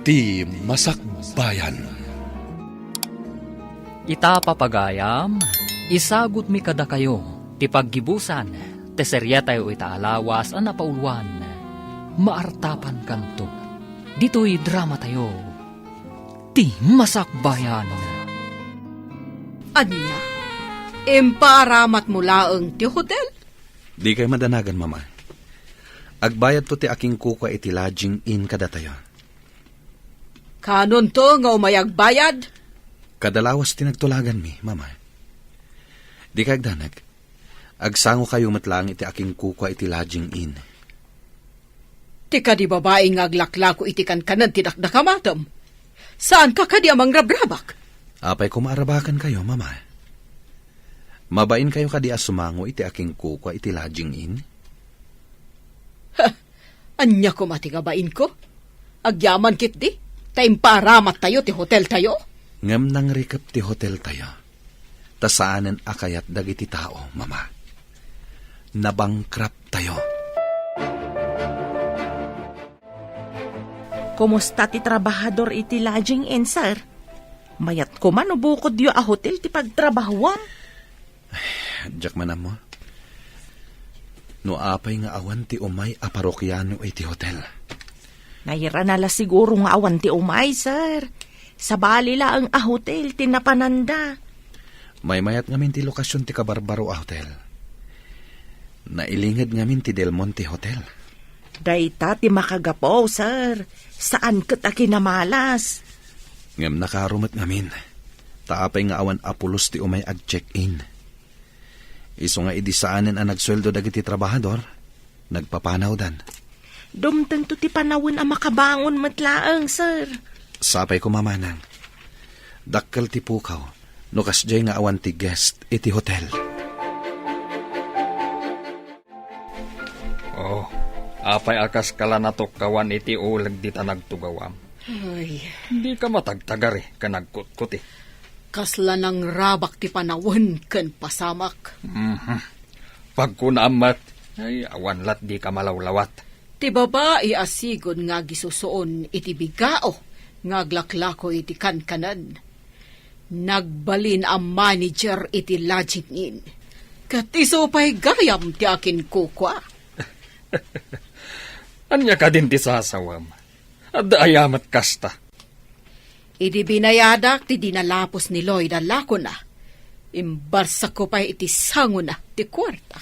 Ti Masakbayan. Ita papagayam, isagot mi kada kayo, ti paggibusan, ti serya tayo itaalawas ang napauluan, maartapan kanto. Dito'y drama tayo, ti Masakbayan. Anya, imparamat mo laeng ti hotel? Di kay madanagan, mama. Agbayad to ti aking kuka iti lodging in kada tayo. Kanon to nga umayag bayad? Kadalawas tinagtulagan mi, mama. Di kay agdanag. Agsango kayo matlang iti aking kuka iti lodging in. Ti ka di babae nga aglaklako iti kankanan tinakdakamatom. Saan ka kadi amang rabrabak? Apay kumaarabakan kayo, mama. Mabain kayo kadi asumango iti aking kuka iti lodging in? Anya ko matigabain ko? Agyaman kit di? Taimparamat tayo ti hotel tayo? Ngam nang rikap ti hotel tayo. Tasaanan akayat dagiti tao, mama. Nabangkrap tayo. Kumusta ti trabahador iti lodging in, sir? Mayat ko man ubukod yu a hotel ti pagtrabahwam. Diyak manam mo. No apay nga awan ti umay a parokyano iti hotel. Nayra nala siguro nga awan ti umay, sir. Sa bali laang a hotel ti napananda. May mayat ngamin ti lokasyon ti Kabarbaro a hotel. Nailingid ngamin ti Del Monte Hotel. Dayta ti makagapo, sir. Saan kat a kinamalas? Ngam nakarumat ngamin. Taapay nga awan apulos ti umay ag-check-in. Iso nga idisaanen ang nagsweldo dagiti trabahador, nagpapanaw dan. Dumtan to ti panawin ang makabangon matlaang, sir. Sapay ko mamanang. Dakkel ti pukaw, no kasjay nga awan ti guest iti hotel. Oh, apay akas kala natok kawan iti ulag di tanagtugawam. Ay, Hindi ka matagtagari ka nagkutkuti. kasla ng rabak ti panawin ken pasamak. Pag kunaamat, ay awan lat di ka malawlawat. Ti babae asigon nga gisusuon iti bigao nga aglaklako iti kankanan. Nagbalin ang manager iti lodging in. Kat iso pa'y gayam ti akin kukwa. Anya ka din ti sasawam. At ayamat kasta. Idi binayadak ti dinalapos ni Lloyd ang lako na. Imbarsa ko pa iti sango na ti kwarta.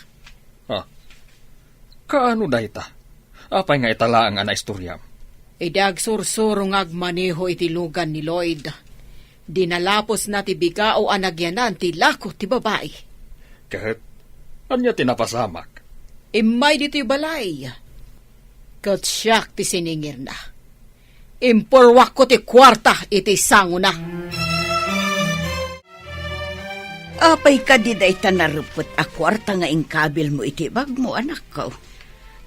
Kaano dayta? Apay nga itala ang istorya. Idag sursuro ngagmaneho iti lugan ni Lloyd. Dinalapos na ti bigao anagyanan ti lako ti babae. Kahit, anya tinapasamak. Imay dito balay. Kat siyak ti siningir na. Impurwak ko ti kwarta iti sango na. Apay ka di day tanarupot a kwarta nga ingkabil mo iti bag mo, anak ko.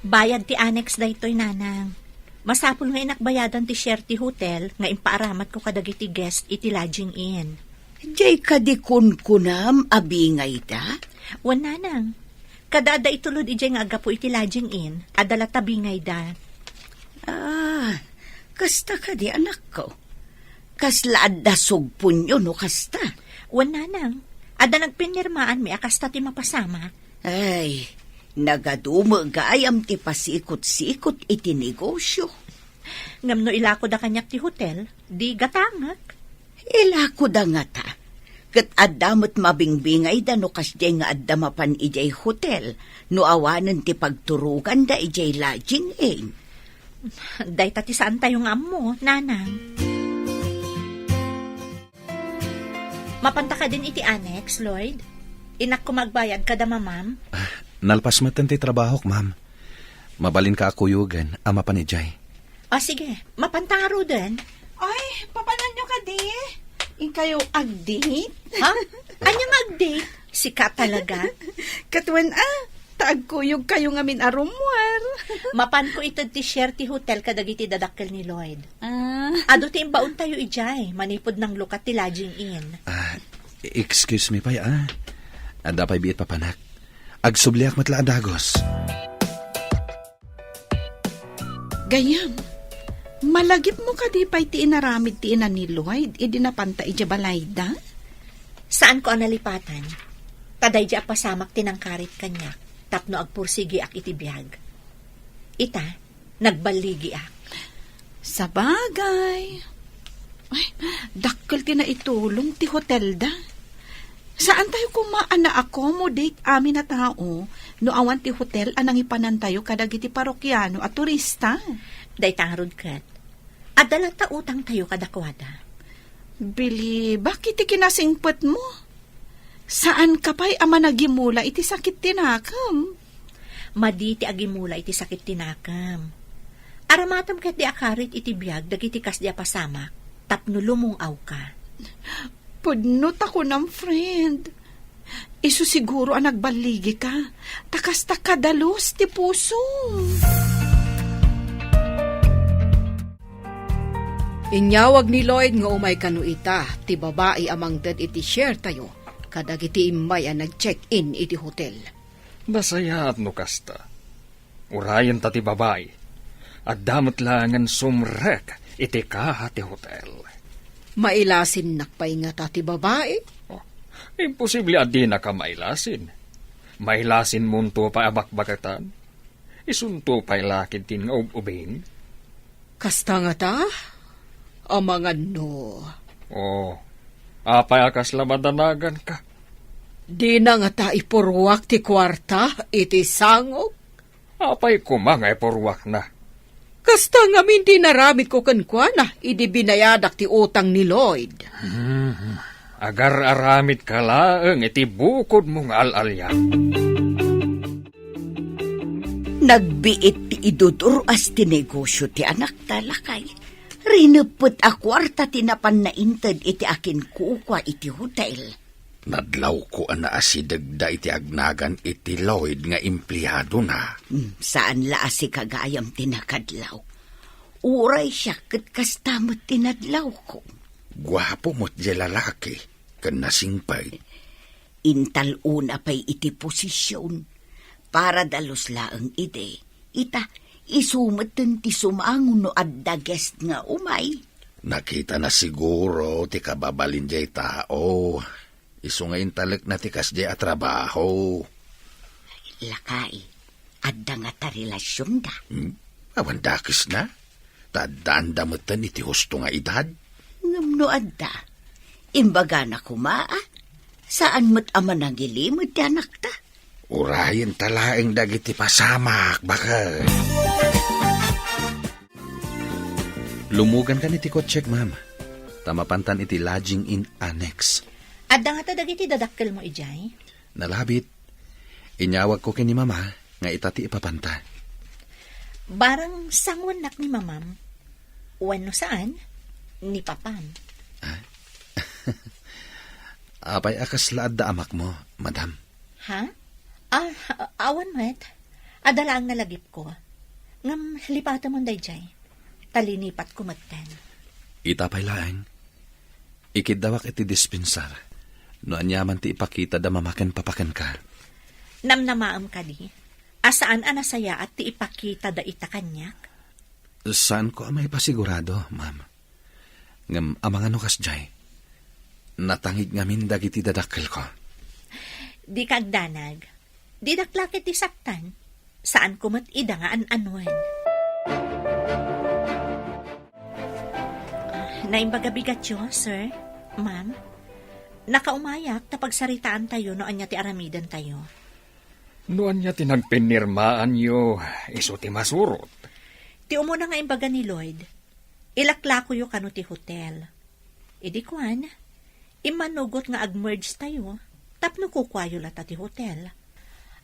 Bayad ti annex daytoy, nanang. Masapul nga inakbayadan ti share ti hotel nga impaaramat ko kadagiti guest iti lodging in. Diyay ka di kunkunam abingay da? Wan, nanang. Kadada itulod ijay nga agapo iti lodging in, adala tabingay da. Kasta ka di, anak ko. Kaslaad da sugpunyo no kasta. Wan, nanang. Ada nagpinirmaan mi akasta ti mapasama. Ay, nagadumagayam ti pasikot-sikot iti negosyo. Ngamno ilako da kanyak ti hotel, di gatangak. Ilako da nga ta. Kat addamot mabingbingay da no kasjay nga addamapan ijay hotel, no awanan ti pagturugan da ijay lodging in. Dayta ti saan tayo nga mo, nanang. Mapanta ka din iti annex, Lloyd? Inak ko magbayad kada mamam? Nalpas matan ti trabaho, ma'am. Mabalin ka akuyugan, ama pa ni Jay. O sige, mapantaro din. Ay, papanan nyo ka di? In kayo agdate? Ha? Anyang mag-date? Sika talaga. Katuan taagkuyog kayo ngamin arumwar. Mapan ko ito ti share ti hotel kadagiti dadakkel ni Lloyd. Ado ti imbaon tayo ijay, manipod ng lukat ti lodging in. Excuse me, pay, Dapay biit papanak. Agsubliak matla adagos. Gayam, Malagip mo ka di pa'y ti inaramid ti ina ni Lloyd, idinapanta ija balayda. Saan ko ang nalipatan? Taday di pasamak tinangkarit kanyak, tapno agpursigi ak itibiyag. Ita, nagbaligi ak. Sa bagay. Ay, dakkel ti na itulong ti hotel da. Saan tayo kumaan na accommodate amin na tao no awan ti hotel anang ipanan tayo kadagiti parokyano at turista? Day tangarod kat. At dalata utang tayo kadakwada. Bili, bakit ti kinasingpet mo? Saan ka pa'y ama nagimula iti sakit tinakam? Madi ti agimula iti sakit tinakam. Aramatam kat di akarit iti biyag dagiti kas di pasamak tapno lumungaw ka. Pudnot ako ng friend. Isu siguro ang nagbaligi ka. Takas takadalos ti puso. Inyawag ni Lloyd nga umay kanuita, ti babae amang dad iti share tayo, kadag iti imay ang nag-check-in iti hotel. Nasayaat no kasta. Urayan ta ti babae. At damot langan sumrek iti kaha ti hotel. Mailasin nakpay nga ta ti babae. Imposible adi na ka mailasin. Mailasin munto pa abakbakatan. Isunto pa ilakid tin nga ubing. Kasta nga ta? Amangan no. Apay akas lamadanagan ka. Di na nga ta ipurwak ti kwarta iti sangok. Apay kumangay porwak na. Kasta nga minti naramid ko kankwana, idi binayadak ti utang ni Lloyd. Agar aramid ka laeng iti bukod mong alalya. Nagbiit ti idudur as ti negosyo ti anak talakay. Rinupot a kwarta tinapan na inted iti akin kukwa iti hotel. Nadlaw ko ana asidagda iti agnagan iti Lloyd nga empleyado na. Saan la asi kagayam tinakadlaw? Uray siya kat kastamot tinadlaw ko. Gwapo mo't di lalaki, kan nasingpay. Intal una pa'y iti posisyon. Para dalos laang ide. Ita, isumatan ti sumangon no adda guest nga umay. Nakita na siguro ti kababalin jay tao. Isu nga intalek na ti kasdi a trabaho. Lakay, adda nga ta relasyon da. Awan dakis na. Tadaan damutan iti husto nga edad. Ngam no adda. Imbaga na kumaa. Saan mo't ama nangilimod ti anak ta? Urayan talaeng dagiti pasamak, bakal. Lumugan ka ni ti kotsek, ma'am. Tamapantan iti lodging in annex. Adda nga ta dagiti dadakkel mo ijay. Nalabit. Inyawag ko kini mama nga itati ipapanta. Barang sangwan nak ni mamam. Wano saan? Ni papam. Apay akas laad da amak mo, madam. Ha? Awan met. Adala ang nalagip ko. Ngam lipata mo dayjay. Talinipat ko matten. Itapay laeng. Ikidawak iti dispensar. No anyaman ti ipakita da mamaken papaken ka. Namnamaam ka di. Asaan anasaya at ti ipakita da ita kanyak? Saan ko may pasigurado, ma'am? Ngam amang ano kas jay. Natangig ngamin dagiti dadakkel ko. Di kagdanag. Di daklakit ti saktan. Saan kumat ida nga an-anuan? Naimbaga-bigat yo, sir, ma'am. Nakaumayak ta pagsaritaan tayo no anya ti aramidan tayo. Noan niya tinagpinirmaan yo, iso ti masurot. Ti umuna nga imbaga ni Lloyd, ilaklako yo kano ti hotel. Idi kwan, imanugot nga agmerge tayo, tapno kukwayo lata ti hotel.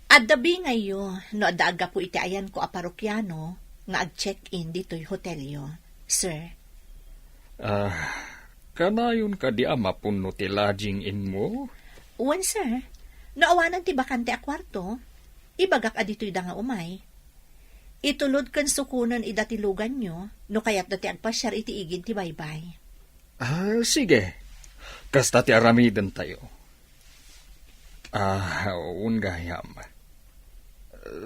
At dabi ngayo, no adaaga po iti ayan ko a parokyano, nga ag-check-in dito'y hotel yo, sir. Kanayon ka di ama puno ti lodging in mo? Uwan, sir, naawanan ti bakante a kwarto, ibagak adito'y da nga umay. Itulod kan sukunan idatilugan nyo, no kayat dati agpasyar iti igid ti baybay. Sige. Kasta ti aramidan tayo. Ungayam.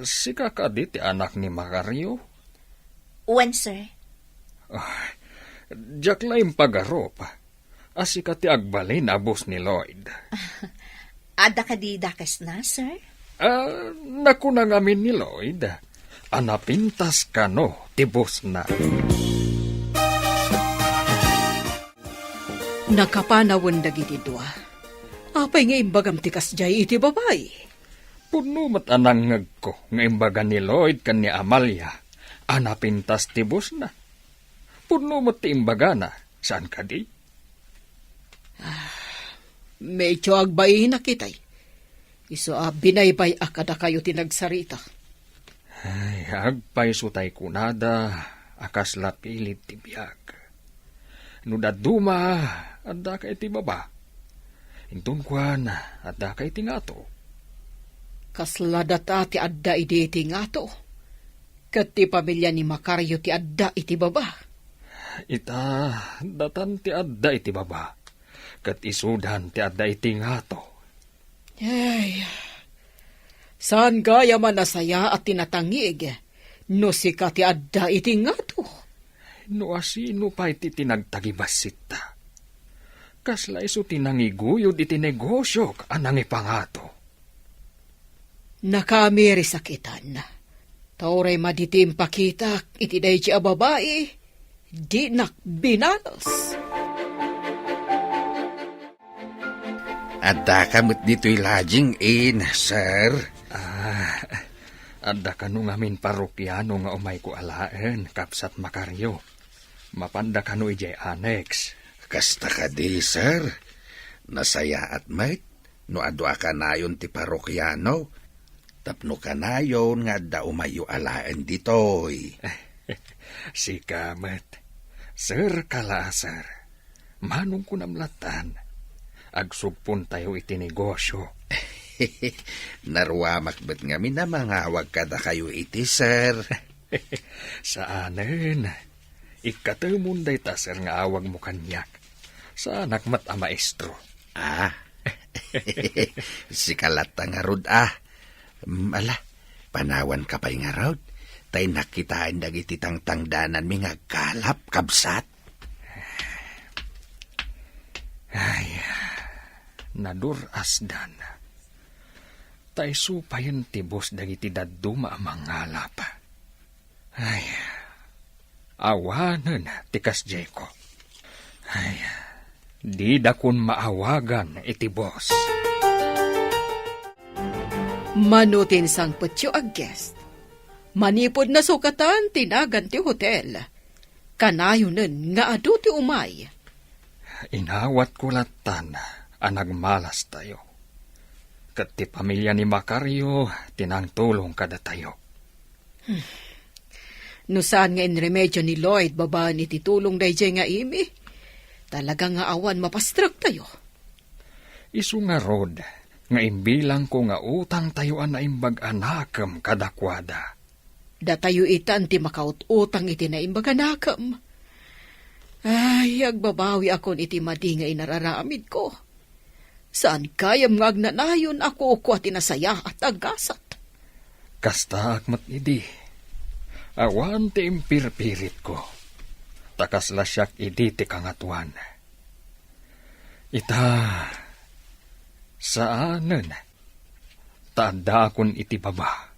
Sika ka di ti anak ni Macario? Uwan, sir. Diyak laing pagarop. Asika ti agbalin abos ni Lloyd. Ada ka di dakas na, sir? Naku na ngamin ni Lloyd. Anapintas ka no, tibos na. Nakapanawon dagiti dua. Apay nga imbagam tikas jay iti babay. Puno mat anang ngagko nga imbaga ni Lloyd kan ni Amalia. Anapintas tibos na. Puno mat ti imbaga na. Saan ka di? Medyo agbayin na kitay. Iso binaybay akada kayo tinagsarita. Ay, agpay sutay kunada. Akas lapilit ti biyag. Nudaduma, adda ka iti baba. Intun kwan, adda ka iti ngato. Kasladat ti adda iti nga to. Kat ti pamilya ni Macario ti adda iti baba. Ita, datan ti adda iti baba. Kat isudan ti adda iti ngato. Ay, saan gaya man nasaya at tinatangig, no sika ti adda iti nga to. No asino pa iti tinagtagibasita. Kasla iso tinangiguyod iti negosyo anang ipangato. Nakamiri sakitan. Tauray maditim pakitak iti dahi a babae, di nakbinalos. Adda kamot dito'y lodging in, sir. Adda ka nung amin parokyano nga umay ko alaan, kapsat Macario. Mapanda ka no ijay annex. Kasta ka di, sir. Nasaya at mait, no adwa ka nayon ti parokyano. Tapno ka nayon nga adda umayo alaan ditoy. Si kamet. Sir kala, sir. Manong ko namlatan. Agsugpon tayo iti negosyo. Narwamak ba't nga minamangawag kada kayo iti, sir? Saanen? Ikatamunday ta, sir, nga awag mo kanyak. Sa anak mat a maestro. Si kalata nga rod, ala, panawan ka pa'y nga rod. Tay nakitaan dagiti tangtangdanan mi nga kalap, kabsat. Ay, nadur asdan. Tay supayan tibos dagiti daduma mangalap. Ay, awanan tikas Jeko. Ay, di dakon maawagan iti boss. Manutin sang putyo ag guest. Manipod na sukatan tinagan ti hotel. Kanayonen nga adu ti umay. Inawat ko latan anagmalas tayo. Kat ti pamilya ni Macario tinang tulong kada tayo. No saan nga inremedyo ni Lloyd babaan iti tulong dayjay nga imi. Talaga nga awan mapastrak tayo. Isu nga rod, nga imbilang ko nga utang tayo na imbag anakam kadakwada. Datayo itan ti makaut-utang iti na imbag anakam. Ay, agbabawi akon iti madi nga inararamid ko. Saan kayam nga agnanayon ako ko at inasaya at agasat. Kasta akmat idi. Awan ti impirpirit ko. Takas lasyak idi ti kangatuan. Ita, saanen? Tanda akon iti baba.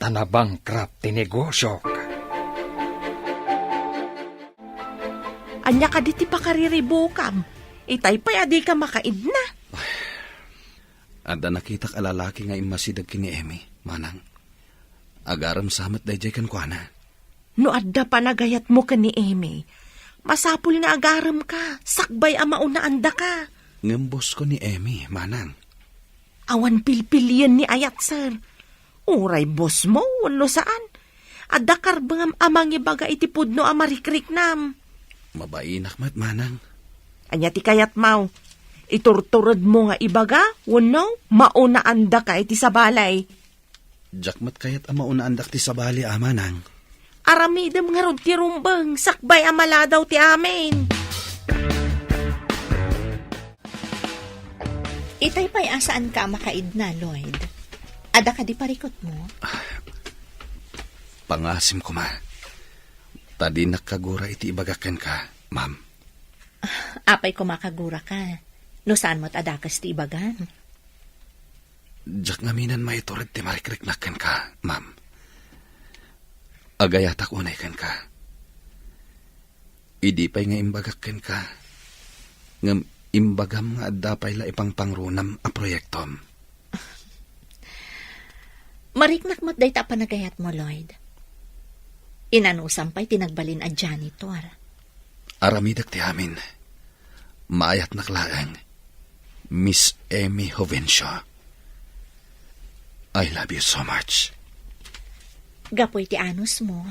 Tanabangkrap ti negosyo. Anya ka di ti pakariribukam. Itay pa'y adi ka makaid na. Adda nakitak alalaki nga imasidag kini Emi, manang. Agaram samat dayjay kan kuana. No adda pa nagayat mo ka ni Amy. Masapul nga agaram ka. Sakbay ama unaanda ka. Ngembos ko ni Emi, manang. Awan pilpilian ni ayat, sir. Uray boss mo, wano saan? Adda karbangam amang ibaga itipud no amarikrik nam. Mabainak mat, manang. Anya ti kayat mau. Iturturod mo nga ibaga, wano, maunaanda ka iti sa balay. Jakmat kayat ama unaandak ti sabali, manang. Aramidam nga rod ti rumbang, sakbay amala daw ti amin. Itay pa'y asaan ka makaid na, Lloyd? Ada ka di parikot mo? Pangasim ko, ma. Tadi nakagura iti ibagakan ka, ma'am. Apay ko makagura ka. No saan mo't adakas ti ibagan. Jak ngaminan maiturid ti marikriknakan ka, ma'am. Agayatak unay kan ka. Idi pa'y nga imbagakan ka. Ngam imbagam nga adda pa'y la ipang pangrunam a proyektom. Mariknak mo't day ta panagayat mo, Lloyd. Inanusam pa'y tinagbalin a janitor. Aramidak ti amin. Maayat naklaang. Miss Amy Jovencio. I love you so much. Gapoy ti anus mo.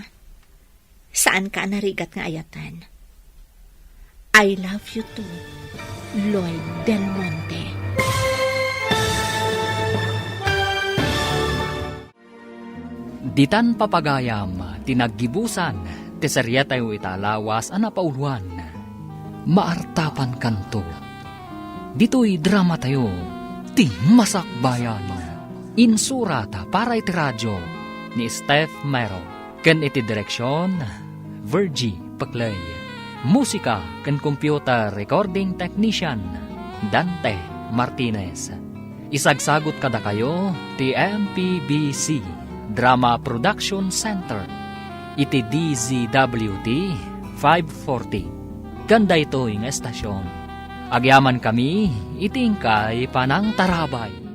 Saan ka narigat nga ayatan? I love you too, Lloyd Del Monte. Ditan papagayam, tinaggibusan, tesarya tayo italawas, anapauluan. Maartapan kanto. Dito'y drama tayo, ti masakbayan. Insurata para iti radyo, ni Steph Mero. Ken iti direksyon, Virgie Paclay. Musika ken computer recording technician, Dante Martinez. Isagsagot kada kayo, ti MPBC Drama Production Center. Iti DZWT 540. Ganda ito yung estasyon. Agyaman kami, itingkay panang tarabay.